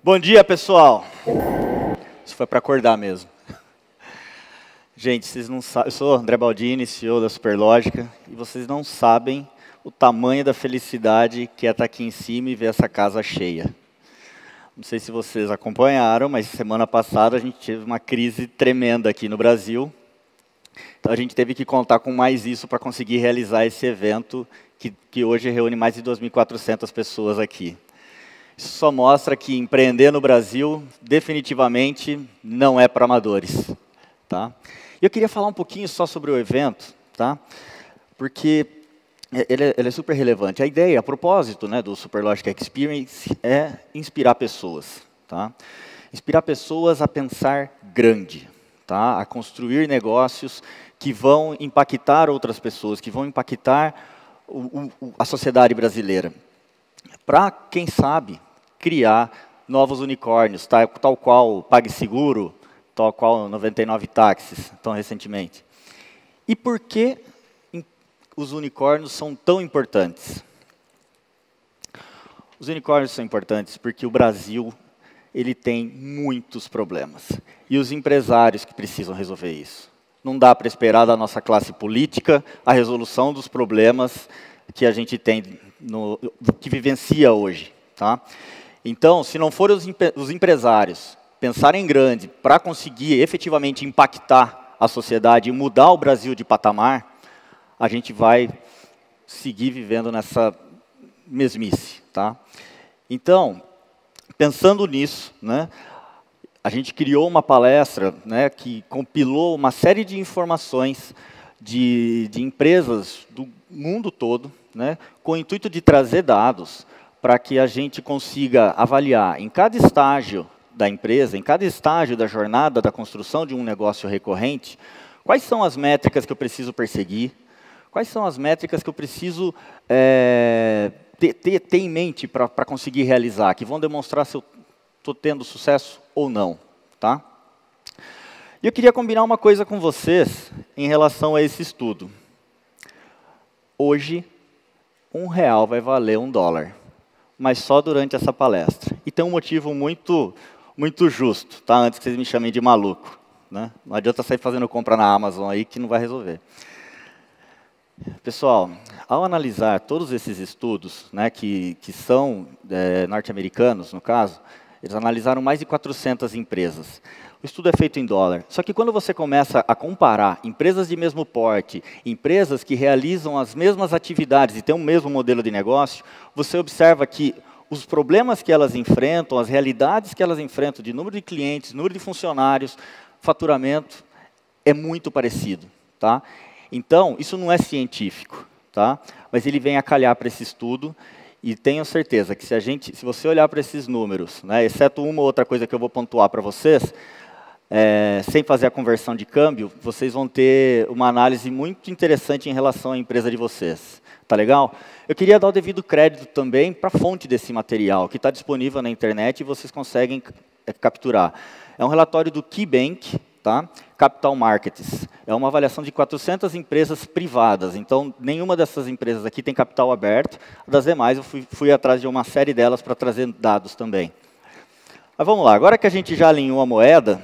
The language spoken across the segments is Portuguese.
Bom dia, pessoal. Isso foi para acordar mesmo. Gente, vocês não sabem, eu sou André Baldini, CEO da Superlógica, e vocês não sabem o tamanho da felicidade que é estar aqui em cima e ver essa casa cheia. Não sei se vocês acompanharam, mas semana passada a gente teve uma crise tremenda aqui no Brasil. Então a gente teve que contar com mais isso para conseguir realizar esse evento que hoje reúne mais de 2.400 pessoas aqui. Isso só mostra que empreender no Brasil definitivamente não é para amadores. Tá? Eu queria falar um pouquinho só sobre o evento, tá? Porque ele é super relevante. A ideia, a propósito, né, do Superlógica Experience é inspirar pessoas. Tá? Inspirar pessoas a pensar grande, tá? A construir negócios que vão impactar outras pessoas, que vão impactar a sociedade brasileira. Para, quem sabe, criar novos unicórnios, tal qual o PagSeguro, tal qual 99 táxis, tão recentemente. E por que os unicórnios são tão importantes? Os unicórnios são importantes porque o Brasil ele tem muitos problemas. E os empresários que precisam resolver isso. Não dá para esperar da nossa classe política a resolução dos problemas que a gente tem, que vivencia hoje. Tá? Então, se não forem os empresários pensarem grande para conseguir efetivamente impactar a sociedade e mudar o Brasil de patamar, a gente vai seguir vivendo nessa mesmice. Tá? Então, pensando nisso, né, a gente criou uma palestra, né, que compilou uma série de informações de empresas do mundo todo, né, com o intuito de trazer dados para que a gente consiga avaliar em cada estágio da empresa, em cada estágio da jornada da construção de um negócio recorrente, quais são as métricas que eu preciso perseguir, quais são as métricas que eu preciso ter em mente para conseguir realizar, que vão demonstrar se eu estou tendo sucesso ou não. Tá? E eu queria combinar uma coisa com vocês em relação a esse estudo. Hoje, R$1 vai valer $1, mas só durante essa palestra. E tem um motivo muito justo, tá? Antes que vocês me chamem de maluco. Né? Não adianta sair fazendo compra na Amazon aí que não vai resolver. Pessoal, ao analisar todos esses estudos, né, que são norte-americanos, no caso, eles analisaram mais de 400 empresas. O estudo é feito em dólar. Só que quando você começa a comparar empresas de mesmo porte, empresas que realizam as mesmas atividades e têm o mesmo modelo de negócio, você observa que os problemas que elas enfrentam, as realidades que elas enfrentam de número de clientes, número de funcionários, faturamento, é muito parecido. Tá? Então, isso não é científico, tá? Mas ele vem a calhar para esse estudo. E tenho certeza que se você olhar para esses números, né, exceto uma ou outra coisa que eu vou pontuar para vocês, sem fazer a conversão de câmbio, vocês vão ter uma análise muito interessante em relação à empresa de vocês. Tá legal? Eu queria dar o devido crédito também para a fonte desse material, que está disponível na internet e vocês conseguem capturar. É um relatório do KeyBank, tá? Capital Markets. É uma avaliação de 400 empresas privadas. Então, nenhuma dessas empresas aqui tem capital aberto. Das demais, eu fui atrás de uma série delas para trazer dados também. Mas vamos lá. Agora que a gente já alinhou a moeda,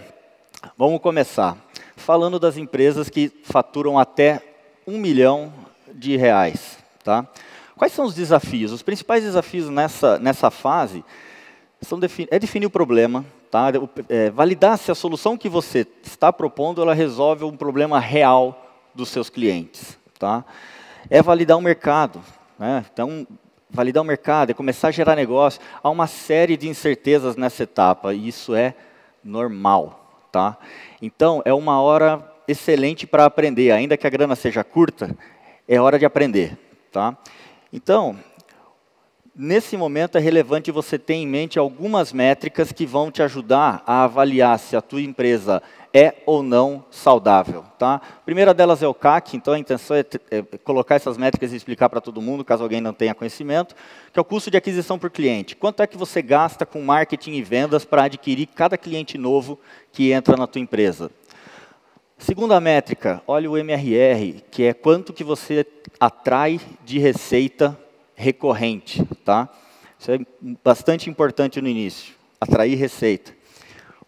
vamos começar. Falando das empresas que faturam até R$1 milhão. Tá? Quais são os desafios? Os principais desafios nessa fase é definir o problema, tá? Validar se a solução que você está propondo ela resolve um problema real dos seus clientes. Tá? É validar o mercado. Né? Então, validar o mercado é começar a gerar negócio. Há uma série de incertezas nessa etapa, e isso é normal. Tá? Então, é uma hora excelente para aprender. Ainda que a grana seja curta, é hora de aprender. Tá? Então, nesse momento é relevante você ter em mente algumas métricas que vão te ajudar a avaliar se a tua empresa é ou não saudável. Tá? A primeira delas é o CAC, então a intenção é colocar essas métricas e explicar para todo mundo, caso alguém não tenha conhecimento, que é o custo de aquisição por cliente. Quanto é que você gasta com marketing e vendas para adquirir cada cliente novo que entra na tua empresa? Segunda métrica, olha o MRR, que é quanto que você atrai de receita recorrente. Tá? Isso é bastante importante no início. atrair receita.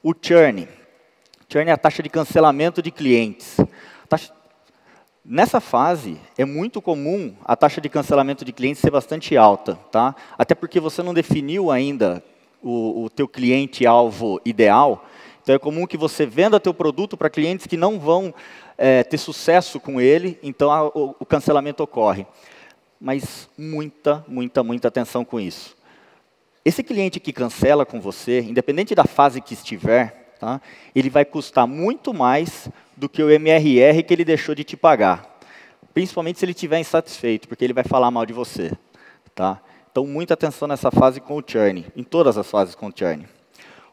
O churn. Churn é a taxa de cancelamento de clientes. Nessa fase, é muito comum a taxa de cancelamento de clientes ser bastante alta, tá? Até porque você não definiu ainda o teu cliente-alvo ideal. Então, é comum que você venda teu produto para clientes que não vão ter sucesso com ele, então o cancelamento ocorre. Mas muita atenção com isso. Esse cliente que cancela com você, independente da fase que estiver, tá? Ele vai custar muito mais do que o MRR que ele deixou de te pagar. Principalmente se ele estiver insatisfeito, porque ele vai falar mal de você. Tá? Então, muita atenção nessa fase com o churn, em todas as fases com o churn.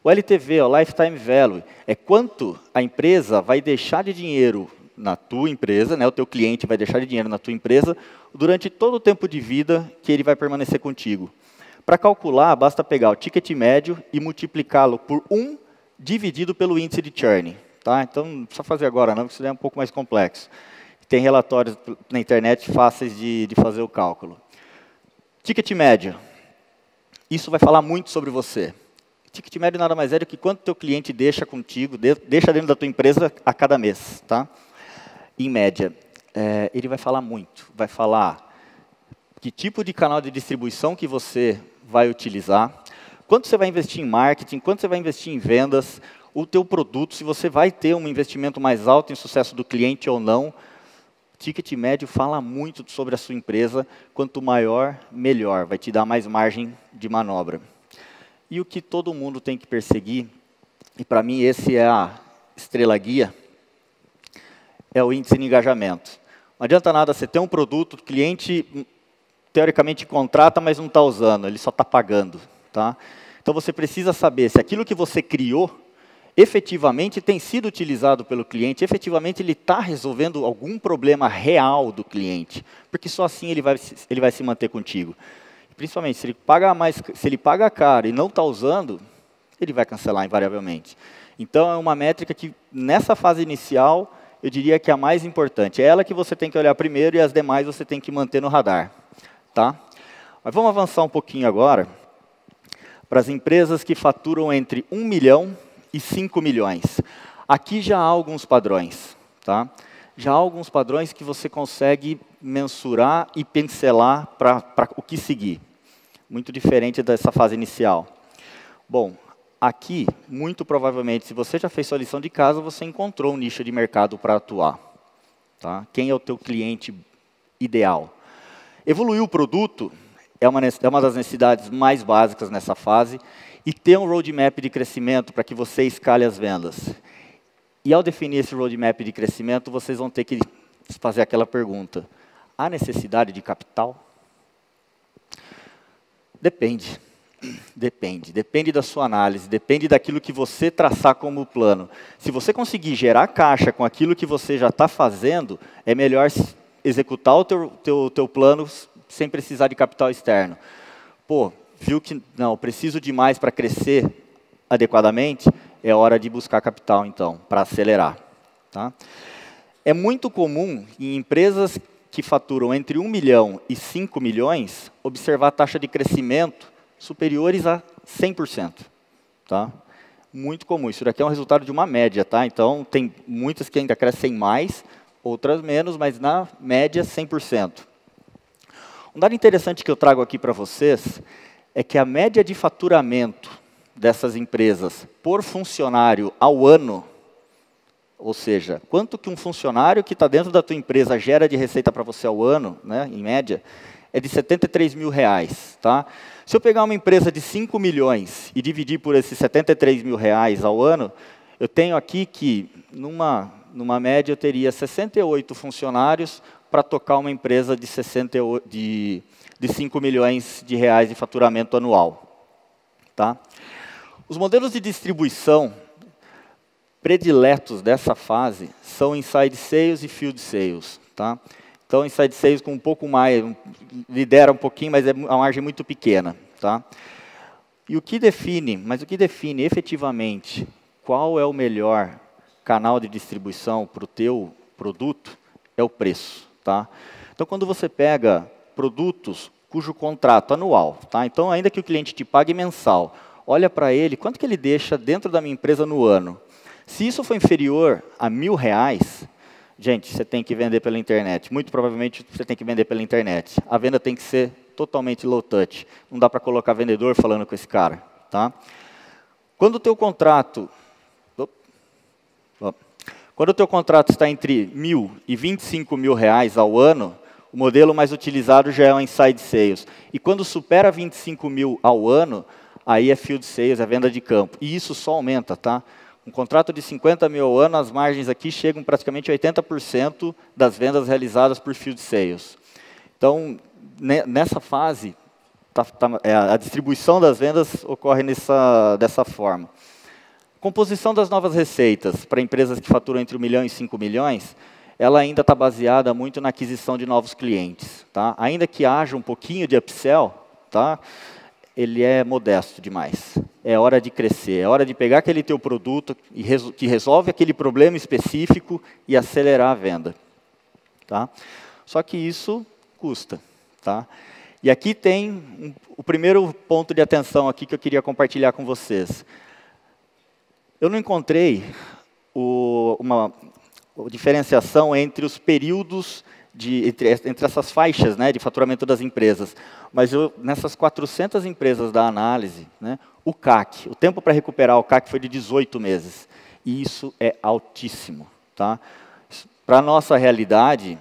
O LTV, o Lifetime Value, é quanto a empresa vai deixar de dinheiro na tua empresa, né? O teu cliente vai deixar de dinheiro na tua empresa durante todo o tempo de vida que ele vai permanecer contigo. Para calcular, basta pegar o ticket médio e multiplicá-lo por 1 dividido pelo índice de churn. Tá? Então, não precisa fazer agora não, porque isso é um pouco mais complexo. Tem relatórios na internet fáceis de fazer o cálculo. Ticket médio. Isso vai falar muito sobre você. Ticket médio nada mais é do que quanto teu cliente deixa contigo, deixa dentro da tua empresa a cada mês. Tá? Em média. Ele vai falar muito. Vai falar que tipo de canal de distribuição que você vai utilizar, quanto você vai investir em marketing, quanto você vai investir em vendas, o teu produto, se você vai ter um investimento mais alto em sucesso do cliente ou não. Ticket médio fala muito sobre a sua empresa. Quanto maior, melhor. Vai te dar mais margem de manobra. E o que todo mundo tem que perseguir, e para mim esse é a estrela guia, é o índice de engajamento. Não adianta nada você ter um produto, o cliente teoricamente contrata, mas não está usando, ele só está pagando. Tá? Então você precisa saber se aquilo que você criou efetivamente tem sido utilizado pelo cliente, efetivamente ele está resolvendo algum problema real do cliente, porque só assim ele vai se manter contigo. Principalmente, se ele paga caro e não está usando, ele vai cancelar invariavelmente. Então, é uma métrica que, nessa fase inicial, eu diria que é a mais importante. É ela que você tem que olhar primeiro e as demais você tem que manter no radar. Tá? Mas vamos avançar um pouquinho agora para as empresas que faturam entre 1 milhão e 5 milhões. Aqui já há alguns padrões. Tá? Já há alguns padrões que você consegue mensurar e pincelar para o que seguir. Muito diferente dessa fase inicial. Bom, aqui, muito provavelmente, se você já fez sua lição de casa, você encontrou um nicho de mercado para atuar. Tá? Quem é o teu cliente ideal? Evoluir o produto é uma das necessidades mais básicas nessa fase, e ter um roadmap de crescimento para que você escale as vendas. E ao definir esse roadmap de crescimento, vocês vão ter que fazer aquela pergunta: há necessidade de capital? Depende. Depende da sua análise, depende daquilo que você traçar como plano. Se você conseguir gerar caixa com aquilo que você já está fazendo, é melhor executar o teu plano sem precisar de capital externo. Pô, viu que não, preciso de mais para crescer adequadamente, é hora de buscar capital, então, para acelerar. Tá? É muito comum em empresas que faturam entre 1 milhão e 5 milhões, observar a taxa de crescimento superiores a 100%. Tá? Muito comum. Isso daqui é um resultado de uma média. Tá? Então, tem muitas que ainda crescem mais, outras menos, mas na média, 100%. Um dado interessante que eu trago aqui para vocês é que a média de faturamento dessas empresas por funcionário ao ano, ou seja, quanto que um funcionário que está dentro da tua empresa gera de receita para você ao ano, né, em média, é de R$73 mil. Tá? Se eu pegar uma empresa de 5 milhões e dividir por esses R$73 mil ao ano, eu tenho aqui que, numa média, eu teria 68 funcionários para tocar uma empresa de 5 milhões de reais de faturamento anual. Tá? Os modelos de distribuição prediletos dessa fase são inside sales e field sales. Tá? Então, inside sales com um pouco mais, lidera um pouquinho, mas é uma margem muito pequena. Tá? E o que define efetivamente qual é o melhor canal de distribuição para o teu produto é o preço. Tá? Então, quando você pega produtos cujo contrato anual, tá? Então, ainda que o cliente te pague mensal, olha para ele, quanto que ele deixa dentro da minha empresa no ano. Se isso for inferior a R$1.000, gente, você tem que vender pela internet. Muito provavelmente você tem que vender pela internet. A venda tem que ser totalmente low touch. Não dá para colocar vendedor falando com esse cara. Tá? Quando o teu contrato... Quando o teu contrato está entre R$1.000 e R$25.000 ao ano, o modelo mais utilizado já é o Inside Sales. E quando supera R$25.000 ao ano, aí é Field Sales, é venda de campo. E isso só aumenta, tá? Um contrato de R$50.000 ao ano, as margens aqui chegam praticamente a 80% das vendas realizadas por Field Sales. Então, nessa fase, a distribuição das vendas ocorre dessa forma. Composição das novas receitas para empresas que faturam entre 1 milhão e 5 milhões, ela ainda está baseada muito na aquisição de novos clientes. Tá? Ainda que haja um pouquinho de upsell, tá? Ele é modesto demais. É hora de crescer, é hora de pegar aquele teu produto que resolve aquele problema específico e acelerar a venda. Tá? Só que isso custa. Tá? E aqui tem o primeiro ponto de atenção aqui que eu queria compartilhar com vocês. Eu não encontrei uma diferenciação entre os períodos, entre essas faixas, né, de faturamento das empresas. Mas nessas 400 empresas da análise, né, o CAC, o tempo para recuperar o CAC foi de 18 meses. E isso é altíssimo. Tá? Para a nossa realidade,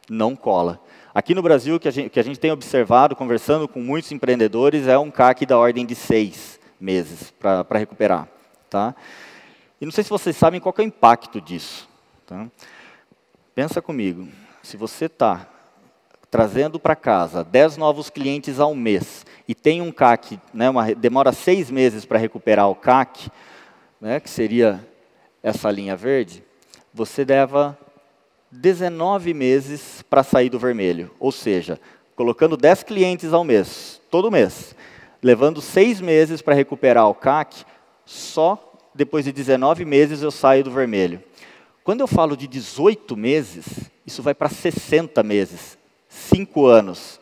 não cola. Aqui no Brasil, o que a gente tem observado, conversando com muitos empreendedores, é um CAC da ordem de 6 meses para recuperar. Tá? E não sei se vocês sabem qual que é o impacto disso. Tá? Pensa comigo, se você está trazendo para casa 10 novos clientes ao mês e tem um CAC, né, demora 6 meses para recuperar o CAC, né, que seria essa linha verde, você leva 19 meses para sair do vermelho. Ou seja, colocando 10 clientes ao mês, todo mês, levando 6 meses para recuperar o CAC, só depois de 19 meses eu saio do vermelho. Quando eu falo de 18 meses, isso vai para 60 meses, 5 anos.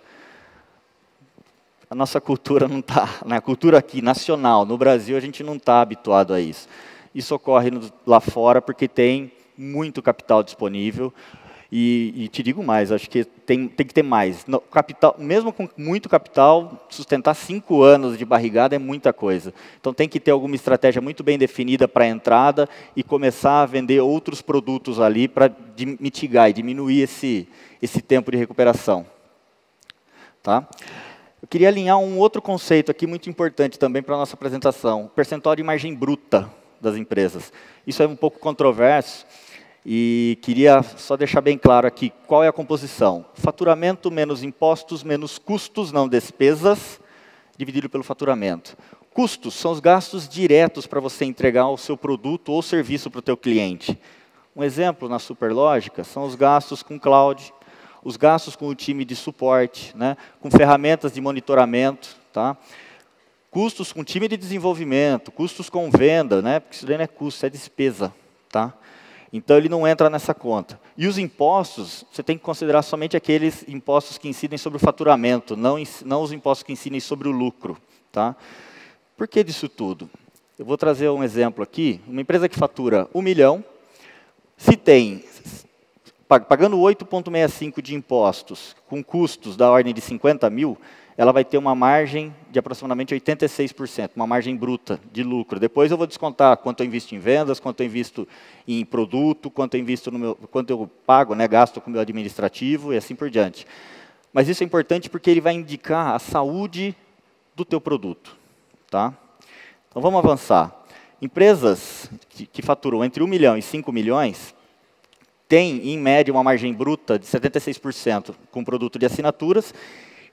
A nossa cultura não está, na cultura aqui, nacional, no Brasil, a gente não está habituado a isso. Isso ocorre lá fora porque tem muito capital disponível. E te digo mais, acho que tem que ter mais. Capital, mesmo com muito capital, sustentar 5 anos de barrigada é muita coisa. Então tem que ter alguma estratégia muito bem definida para a entrada e começar a vender outros produtos ali para mitigar e diminuir esse tempo de recuperação. Tá? Eu queria alinhar um outro conceito aqui muito importante também para a nossa apresentação, o percentual de margem bruta das empresas. Isso é um pouco controverso. E queria só deixar bem claro aqui qual é a composição. Faturamento menos impostos, menos custos, não despesas, dividido pelo faturamento. Custos são os gastos diretos para você entregar o seu produto ou serviço para o teu cliente. Um exemplo na Superlógica são os gastos com cloud, os gastos com o time de suporte, né, com ferramentas de monitoramento, tá? Custos com time de desenvolvimento, custos com venda, né, porque isso daí não é custo, é despesa. Tá? Então, ele não entra nessa conta. E os impostos, você tem que considerar somente aqueles impostos que incidem sobre o faturamento, não os impostos que incidem sobre o lucro. Tá? Por que disso tudo? Eu vou trazer um exemplo aqui. Uma empresa que fatura 1 milhão, se tem, pagando 8,65 de impostos, com custos da ordem de 50 mil, ela vai ter uma margem de aproximadamente 86%, uma margem bruta de lucro. Depois eu vou descontar quanto eu invisto em vendas, quanto eu invisto em produto, quanto eu pago, né, gasto com o meu administrativo e assim por diante. Mas isso é importante porque ele vai indicar a saúde do teu produto. Tá? Então vamos avançar. Empresas que faturam entre 1 milhão e 5 milhões têm, em média, uma margem bruta de 76% com produto de assinaturas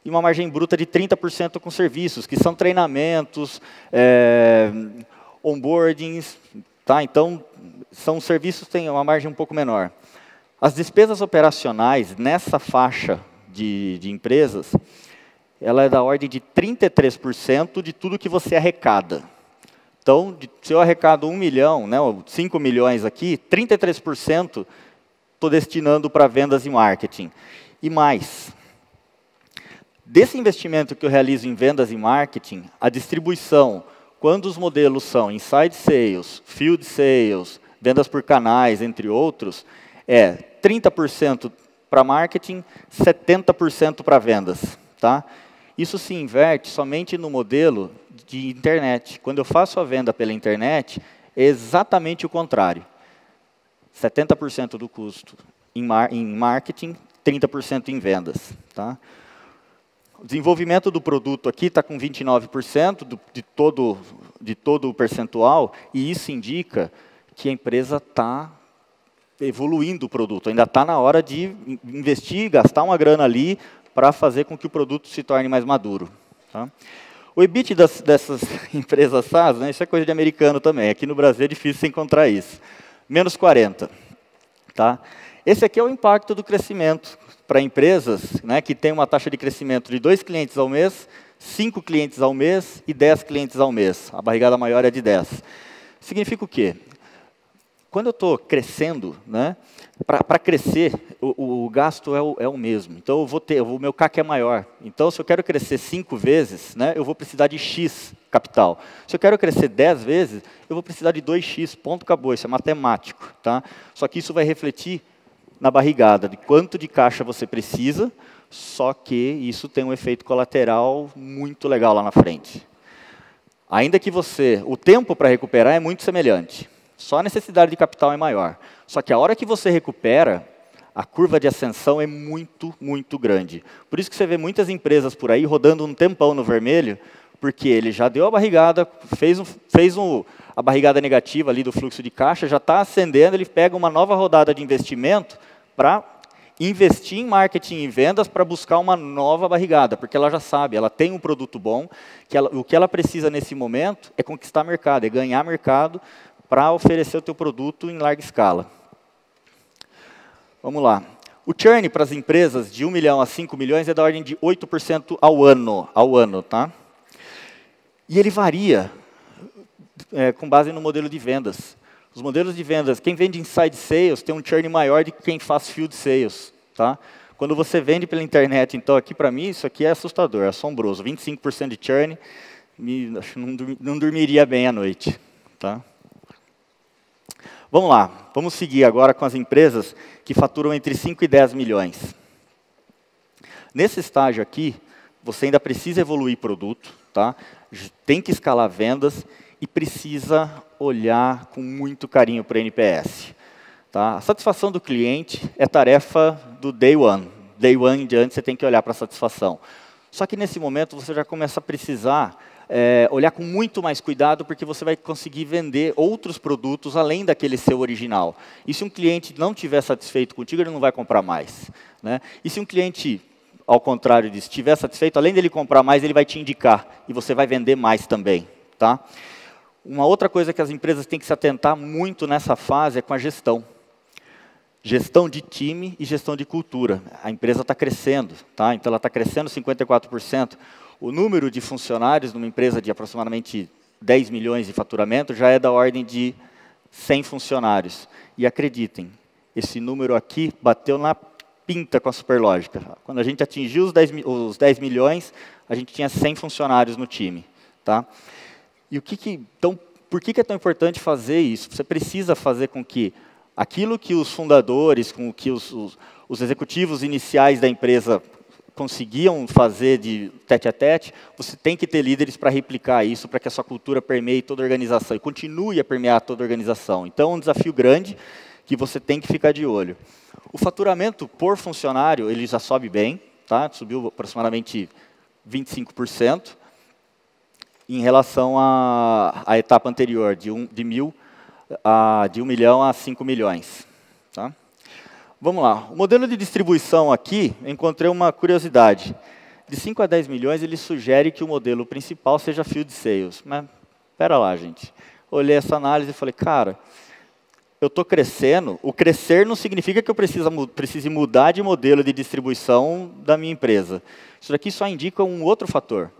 e uma margem bruta de 30% com serviços, que são treinamentos, onboardings. Tá? Então, são serviços que têm uma margem um pouco menor. As despesas operacionais nessa faixa de empresas, ela é da ordem de 33% de tudo que você arrecada. Então, se eu arrecado 1 milhão, né, 5 milhões aqui, 33% estou destinando para vendas e marketing. E mais, desse investimento que eu realizo em vendas e marketing, a distribuição quando os modelos são inside sales, field sales, vendas por canais, entre outros, é 30% para marketing, 70% para vendas. Tá? Isso se inverte somente no modelo de internet. Quando eu faço a venda pela internet, é exatamente o contrário. 70% do custo em marketing, 30% em vendas. Tá? O desenvolvimento do produto aqui está com 29% de todo o percentual, e isso indica que a empresa está evoluindo o produto. Ainda está na hora de investir, gastar uma grana ali para fazer com que o produto se torne mais maduro. Tá? O EBIT dessas empresas SaaS, né, isso é coisa de americano também. Aqui no Brasil é difícil você encontrar isso. Menos 40. Tá? Esse aqui é o impacto do crescimento para empresas, né, que tem uma taxa de crescimento de 2 clientes ao mês, 5 clientes ao mês e 10 clientes ao mês. A barrigada maior é de 10. Significa o quê? Quando eu estou crescendo, né, para crescer, o gasto é o mesmo. Então, o meu CAC é maior. Então, se eu quero crescer 5 vezes, né, eu vou precisar de X capital. Se eu quero crescer 10 vezes, eu vou precisar de 2X, ponto, acabou. Isso é matemático. Tá? Só que isso vai refletir na barrigada, de quanto de caixa você precisa, só que isso tem um efeito colateral muito legal lá na frente. Ainda que o tempo para recuperar é muito semelhante. Só a necessidade de capital é maior. Só que a hora que você recupera, a curva de ascensão é muito, muito grande. Por isso que você vê muitas empresas por aí rodando um tempão no vermelho, porque ele já deu a barrigada, fez a barrigada negativa ali do fluxo de caixa, já está ascendendo, ele pega uma nova rodada de investimento para investir em marketing e vendas para buscar uma nova barrigada, porque ela já sabe, ela tem um produto bom, o que ela precisa nesse momento é conquistar mercado, é ganhar mercado, para oferecer o teu produto em larga escala. Vamos lá. O churn para as empresas de 1 milhão a 5 milhões é da ordem de 8% ao ano. Tá? E ele varia com base no modelo de vendas. Os modelos de vendas, quem vende inside sales tem um churn maior do que quem faz field sales. Tá? Quando você vende pela internet, então aqui para mim isso aqui é assustador, é assombroso. 25% de churn, não dormiria bem à noite. Tá? Vamos lá, vamos seguir agora com as empresas que faturam entre 5 e 10 milhões. Nesse estágio aqui, você ainda precisa evoluir produto, tá? Tem que escalar vendas e precisa olhar com muito carinho para o NPS. Tá? A satisfação do cliente é tarefa do day one. Day one em diante você tem que olhar para a satisfação. Só que nesse momento você já começa a precisar olhar com muito mais cuidado, porque você vai conseguir vender outros produtos além daquele seu original. E se um cliente não estiver satisfeito contigo, ele não vai comprar mais. Né? E se um cliente, ao contrário disso, estiver satisfeito, além dele comprar mais, ele vai te indicar, e você vai vender mais também. Tá? Uma outra coisa que as empresas têm que se atentar muito nessa fase é com a gestão. Gestão de time e gestão de cultura. A empresa está crescendo, tá? Então ela está crescendo 54%. O número de funcionários numa empresa de aproximadamente 10 milhões de faturamento já é da ordem de 100 funcionários. E acreditem, esse número aqui bateu na pinta com a Superlógica. Quando a gente atingiu os 10 milhões, a gente tinha 100 funcionários no time. Tá? E então, por que é tão importante fazer isso? Você precisa fazer com que aquilo que os fundadores, com que os executivos iniciais da empresa conseguiam fazer de tete a tete, você tem que ter líderes para replicar isso, para que a sua cultura permeie toda a organização e continue a permear toda a organização. Então, é um desafio grande que você tem que ficar de olho. O faturamento por funcionário, ele já sobe bem, tá? Subiu aproximadamente 25%, em relação à etapa anterior, de 1 milhão a 5 milhões. Tá? Vamos lá. O modelo de distribuição aqui, eu encontrei uma curiosidade. De 5 a 10 milhões, ele sugere que o modelo principal seja field sales. Mas, espera lá, gente. Olhei essa análise e falei, cara, eu estou crescendo. O crescer não significa que eu precise mudar de modelo de distribuição da minha empresa. Isso daqui só indica um outro fator.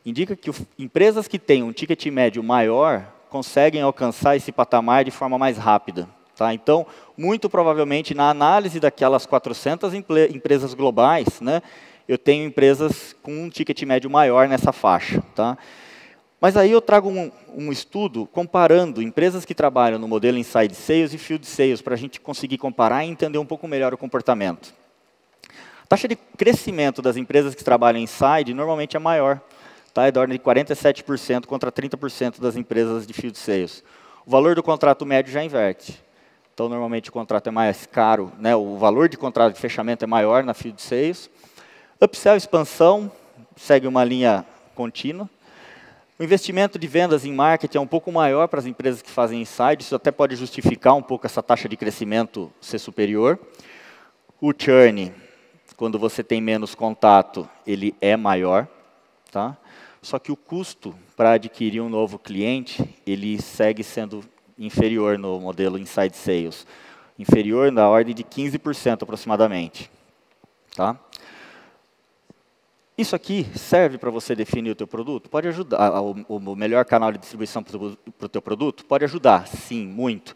Indica que empresas que têm um ticket médio maior conseguem alcançar esse patamar de forma mais rápida. Tá? Então, muito provavelmente, na análise daquelas 400 empresas globais, né, eu tenho empresas com um ticket médio maior nessa faixa. Tá? Mas aí eu trago um estudo comparando empresas que trabalham no modelo Inside Sales e Field Sales, para a gente conseguir comparar e entender um pouco melhor o comportamento. A taxa de crescimento das empresas que trabalham Inside normalmente é maior, tá? É da ordem de 47% contra 30% das empresas de Field Sales. O valor do contrato médio já inverte. Então, normalmente, o contrato é mais caro, né? O valor de contrato de fechamento é maior na Field Sales. Upsell, expansão, segue uma linha contínua. O investimento de vendas em marketing é um pouco maior para as empresas que fazem Inside, isso até pode justificar um pouco essa taxa de crescimento ser superior. O churn, quando você tem menos contato, ele é maior, tá? Só que o custo para adquirir um novo cliente, ele segue sendo inferior no modelo Inside Sales. Inferior na ordem de 15% aproximadamente, tá? Isso aqui serve para você definir o teu produto? Pode ajudar. O melhor canal de distribuição para o teu produto? Pode ajudar, sim, muito.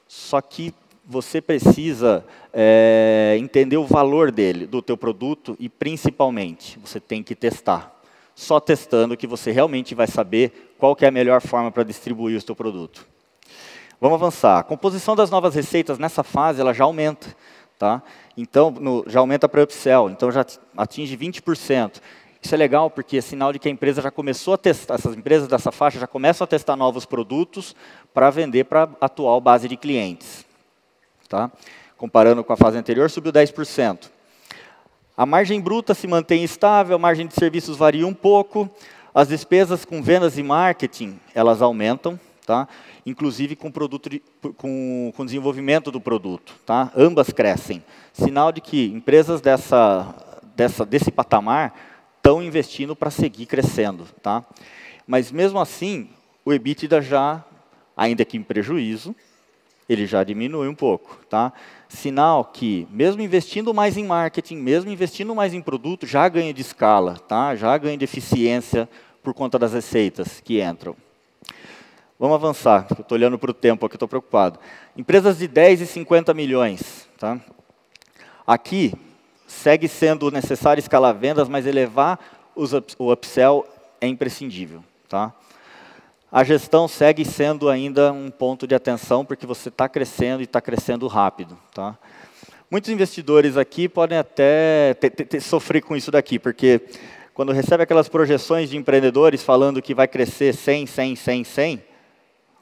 Só que você precisa entender o valor dele, do teu produto, e principalmente, você tem que testar. Só testando que você realmente vai saber qual que é a melhor forma para distribuir o teu produto. Vamos avançar. A composição das novas receitas nessa fase ela já aumenta. Tá? Então, já aumenta para upsell, então já atinge 20%. Isso é legal porque é sinal de que a empresa já começou a testar, essas empresas dessa faixa já começam a testar novos produtos para vender para a atual base de clientes. Tá? Comparando com a fase anterior, subiu 10%. A margem bruta se mantém estável, a margem de serviços varia um pouco, as despesas com vendas e marketing, elas aumentam, tá? Inclusive com o desenvolvimento do produto. Tá? Ambas crescem. Sinal de que empresas desse patamar estão investindo para seguir crescendo. Tá? Mas, mesmo assim, o EBITDA já, ainda que em prejuízo, ele já diminui um pouco. Tá? Sinal que, mesmo investindo mais em marketing, mesmo investindo mais em produto, já ganha de escala, tá? Já ganha de eficiência por conta das receitas que entram. Vamos avançar, eu estou olhando para o tempo aqui, estou preocupado. Empresas de 10 e 50 milhões. Tá? Aqui, segue sendo necessário escalar vendas, mas elevar o upsell é imprescindível. Tá? A gestão segue sendo ainda um ponto de atenção, porque você está crescendo e está crescendo rápido. Tá? Muitos investidores aqui podem até sofrer com isso daqui, porque quando recebe aquelas projeções de empreendedores falando que vai crescer 100, 100, 100, 100,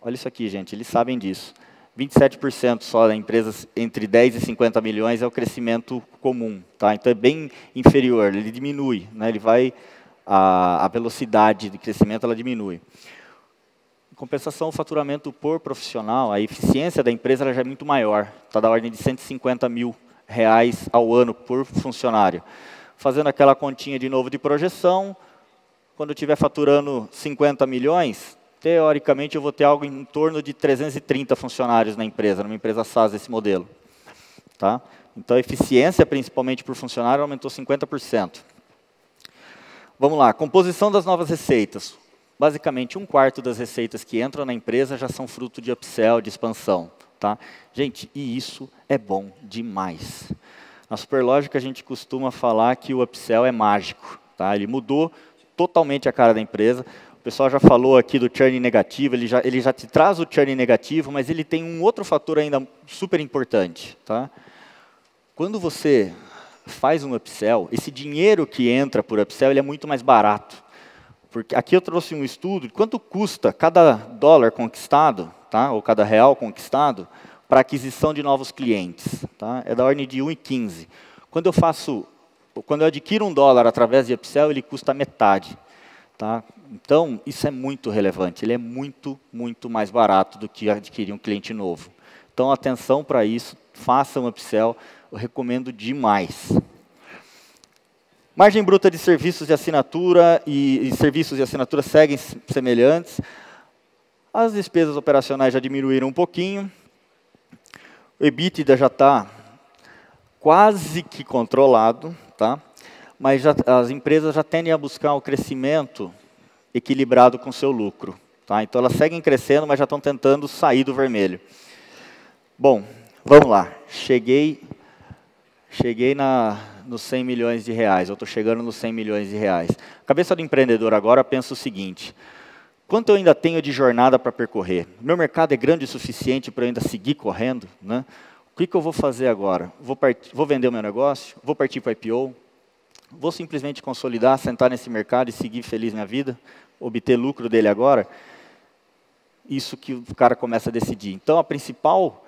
olha isso aqui, gente, eles sabem disso. 27% só das empresas entre 10 e 50 milhões é o crescimento comum. Tá? Então, é bem inferior, ele diminui. Né? A velocidade de crescimento ela diminui. Em compensação, o faturamento por profissional, a eficiência da empresa ela já é muito maior. Está da ordem de R$150 mil ao ano por funcionário. Fazendo aquela continha de novo de projeção, quando eu estiver faturando 50 milhões, teoricamente, eu vou ter algo em torno de 330 funcionários na empresa, numa empresa SaaS desse modelo. Tá? Então, a eficiência, principalmente por funcionário, aumentou 50%. Vamos lá, composição das novas receitas. Basicamente, 1/4 das receitas que entram na empresa já são fruto de upsell, de expansão. Tá? Gente, e isso é bom demais. Na Superlógica, a gente costuma falar que o upsell é mágico. Tá? Ele mudou totalmente a cara da empresa. O pessoal já falou aqui do churn negativo, ele já te traz o churn negativo, mas ele tem um outro fator ainda super importante. Tá? Quando você faz um upsell, esse dinheiro que entra por upsell ele é muito mais barato. Porque aqui eu trouxe um estudo de quanto custa cada dólar conquistado, tá? Ou cada real conquistado, para aquisição de novos clientes. Tá? É da ordem de 1,15. Quando eu adquiro $1 através de upsell, ele custa metade. Tá? Então, isso é muito relevante, ele é muito, muito mais barato do que adquirir um cliente novo. Então, atenção para isso, faça um upsell, eu recomendo demais. Margem bruta de serviços de assinatura e serviços de assinatura seguem semelhantes. As despesas operacionais já diminuíram um pouquinho. O EBITDA já está quase que controlado, tá? Mas as empresas já tendem a buscar o crescimento equilibrado com o seu lucro. Tá? Então, elas seguem crescendo, mas já estão tentando sair do vermelho. Bom, vamos lá. Cheguei nos 100 milhões de reais. Eu estou chegando nos 100 milhões de reais. A cabeça do empreendedor agora pensa o seguinte: Quanto eu ainda tenho de jornada para percorrer? Meu mercado é grande o suficiente para eu ainda seguir correndo, né? O que eu vou fazer agora? Vou vender o meu negócio? Vou partir para IPO? Vou simplesmente consolidar, sentar nesse mercado e seguir feliz minha vida? Obter lucro dele agora? Isso que o cara começa a decidir. Então, a principal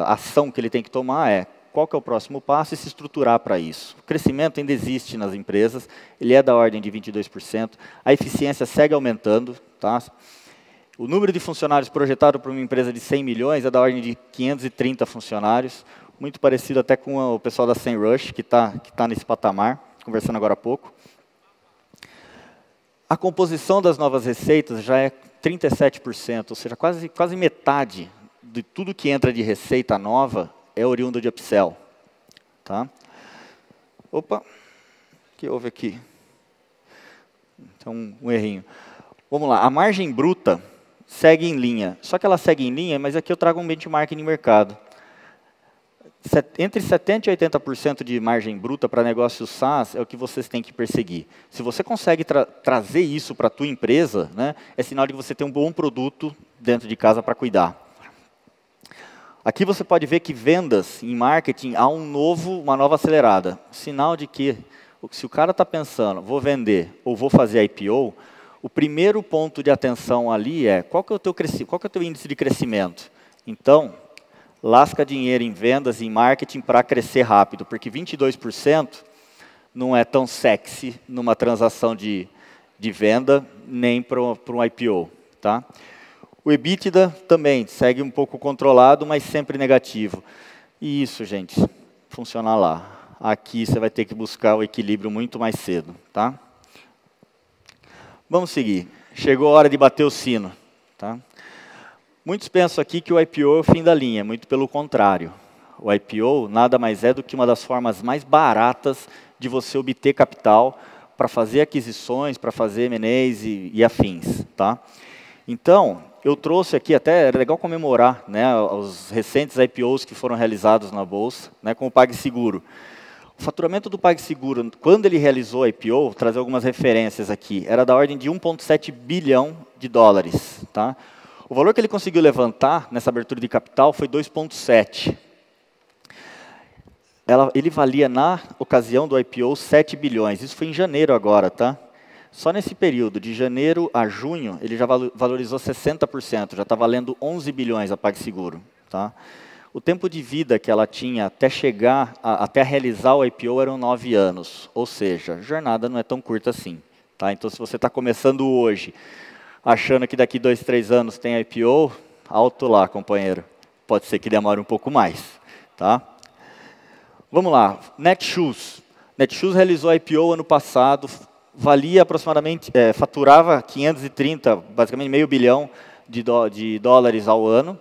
ação que ele tem que tomar é qual que é o próximo passo e se estruturar para isso. O crescimento ainda existe nas empresas, ele é da ordem de 22%, a eficiência segue aumentando, tá? O número de funcionários projetado para uma empresa de 100 milhões é da ordem de 530 funcionários, muito parecido até com o pessoal da SEMrush, que tá nesse patamar, conversando agora há pouco. A composição das novas receitas já é 37%, ou seja, quase metade de tudo que entra de receita nova é oriundo de upsell. Tá? Opa, o que houve aqui? Então, um errinho. Vamos lá, a margem bruta segue em linha. Só que ela segue em linha, mas aqui eu trago um benchmark no mercado. Entre 70% e 80% de margem bruta para negócios SaaS é o que vocês têm que perseguir. Se você consegue trazer isso para a tua empresa, né, é sinal de que você tem um bom produto dentro de casa para cuidar. Aqui você pode ver que vendas em marketing há uma nova acelerada. Sinal de que, se o cara está pensando, vou vender ou vou fazer IPO, o primeiro ponto de atenção ali é qual que é o teu índice de crescimento. Então, lasca dinheiro em vendas e em marketing para crescer rápido, porque 22% não é tão sexy numa transação de venda, nem para um IPO. Tá? O EBITDA também segue um pouco controlado, mas sempre negativo. E isso, gente, funciona lá. Aqui você vai ter que buscar o equilíbrio muito mais cedo. Tá? Vamos seguir. Chegou a hora de bater o sino. Tá? Muitos pensam aqui que o IPO é o fim da linha, muito pelo contrário. O IPO nada mais é do que uma das formas mais baratas de você obter capital para fazer aquisições, para fazer M&As e afins. Tá? Então, eu trouxe aqui, até é legal comemorar, né, os recentes IPOs que foram realizados na Bolsa, né, com o PagSeguro. O faturamento do PagSeguro, quando ele realizou a IPO, vou trazer algumas referências aqui, era da ordem de 1,7 bilhão de dólares. Tá? O valor que ele conseguiu levantar nessa abertura de capital foi 2,7. Ele valia, na ocasião do IPO, 7 bilhões. Isso foi em janeiro agora, tá? Só nesse período, de janeiro a junho, ele já valorizou 60%, já está valendo 11 bilhões a PagSeguro. Tá? O tempo de vida que ela tinha até realizar o IPO eram 9 anos, ou seja, a jornada não é tão curta assim. Tá? Então, se você está começando hoje, achando que daqui 2, 3 anos tem IPO, alto lá, companheiro. Pode ser que demore um pouco mais. Tá? Vamos lá, Netshoes. Netshoes realizou a IPO ano passado, valia aproximadamente, faturava 530, basicamente meio bilhão de dólares ao ano.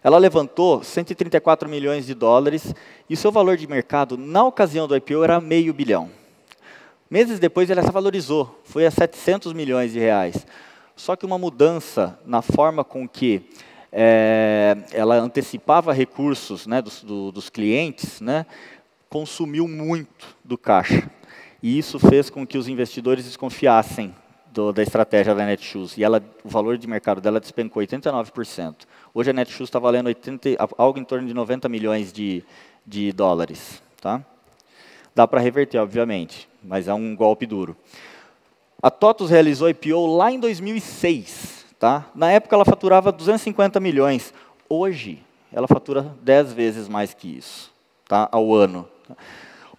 Ela levantou 134 milhões de dólares e o seu valor de mercado, na ocasião do IPO, era meio bilhão. Meses depois, ela se valorizou, foi a 700 milhões de reais. Só que uma mudança na forma com que ela antecipava recursos, né, dos clientes, né, consumiu muito do caixa. E isso fez com que os investidores desconfiassem da estratégia da Netshoes. E o valor de mercado dela despencou 89%. Hoje a Netshoes está valendo algo em torno de 90 milhões de dólares. Tá? Dá para reverter, obviamente, mas é um golpe duro. A TOTVS realizou IPO lá em 2006. Tá? Na época ela faturava 250 milhões. Hoje ela fatura 10 vezes mais que isso, tá? Ao ano.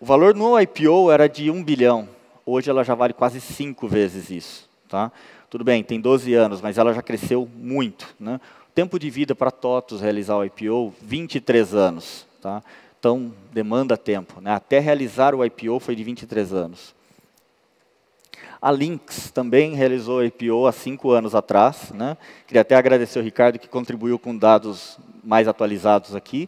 O valor no IPO era de 1 bilhão. Hoje ela já vale quase 5 vezes isso. Tá? Tudo bem, tem 12 anos, mas ela já cresceu muito. Né? O tempo de vida para a TOTVS realizar o IPO, 23 anos. Tá? Então, demanda tempo. Né? Até realizar o IPO foi de 23 anos. A Lynx também realizou o IPO há 5 anos atrás. Né? Queria até agradecer ao Ricardo, que contribuiu com dados mais atualizados aqui.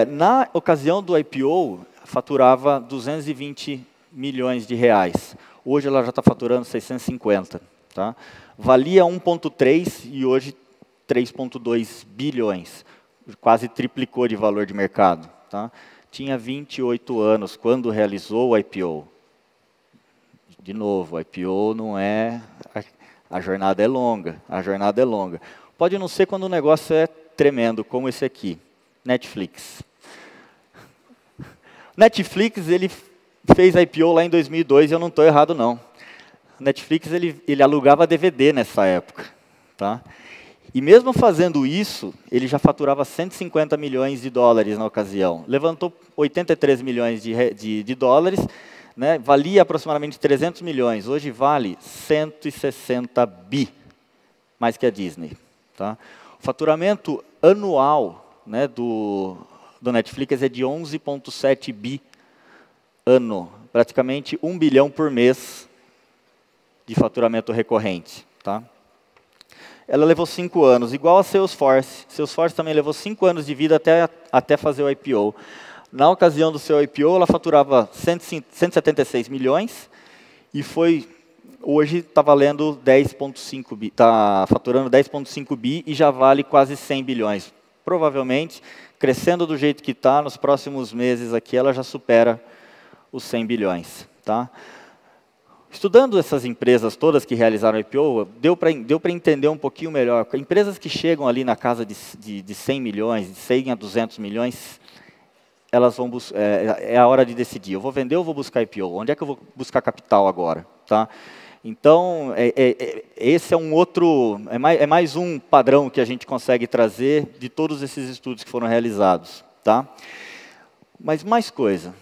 Na ocasião do IPO, faturava 220 milhões de reais. Hoje ela já está faturando 650. Tá? Valia 1,3 e hoje 3,2 bilhões. Quase triplicou de valor de mercado. Tá? Tinha 28 anos quando realizou o IPO. De novo, o IPO não é... A jornada é longa, a jornada é longa. Pode não ser quando o negócio é tremendo, como esse aqui, Netflix. Netflix, ele fez IPO lá em 2002 e eu não estou errado, não. Netflix, ele alugava DVD nessa época. Tá? E mesmo fazendo isso, ele já faturava 150 milhões de dólares na ocasião. Levantou 83 milhões de dólares, né? Valia aproximadamente 300 milhões. Hoje vale 160 bi, mais que a Disney. Tá? O faturamento anual, né, do Netflix é de 11,7 bi ano. Praticamente 1 bilhão por mês de faturamento recorrente. Tá? Ela levou 5 anos, igual a Salesforce. Salesforce também levou 5 anos de vida até fazer o IPO. Na ocasião do seu IPO, ela faturava 176 milhões e hoje está valendo 10,5 bi, está faturando 10,5 bi e já vale quase 100 bilhões. Provavelmente, crescendo do jeito que está, nos próximos meses aqui, ela já supera os 100 bilhões. Tá? Estudando essas empresas todas que realizaram o IPO, deu para entender um pouquinho melhor. Empresas que chegam ali na casa de 100 milhões, de 100 a 200 milhões, elas vão é a hora de decidir. Eu vou vender ou vou buscar IPO? Onde é que eu vou buscar capital agora? Tá? Então, esse é um outro, é mais um padrão que a gente consegue trazer de todos esses estudos que foram realizados. Tá? Mas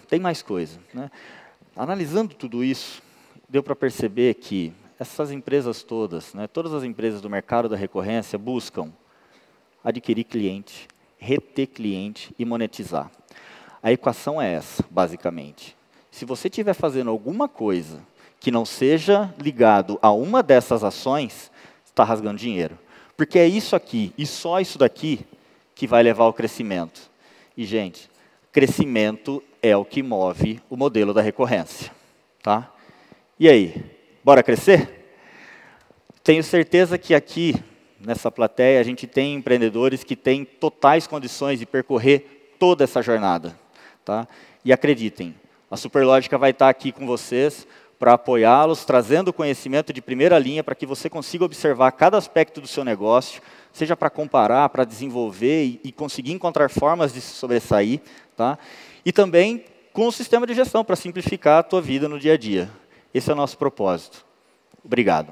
tem mais coisa. Né? Analisando tudo isso, deu para perceber que essas empresas todas, né, todas as empresas do mercado da recorrência buscam adquirir cliente, reter cliente e monetizar. A equação é essa, basicamente. Se você estiver fazendo alguma coisa que não seja ligado a uma dessas ações, está rasgando dinheiro. Porque é isso aqui, e só isso daqui, que vai levar ao crescimento. E, gente, crescimento é o que move o modelo da recorrência. Tá? E aí, bora crescer? Tenho certeza que aqui, nessa plateia, a gente tem empreendedores que têm totais condições de percorrer toda essa jornada. Tá? E acreditem, a Superlógica vai estar aqui com vocês para apoiá-los, trazendo conhecimento de primeira linha para que você consiga observar cada aspecto do seu negócio, seja para comparar, para desenvolver e conseguir encontrar formas de se sobressair. Tá? E também com o sistema de gestão para simplificar a tua vida no dia a dia. Esse é o nosso propósito. Obrigado.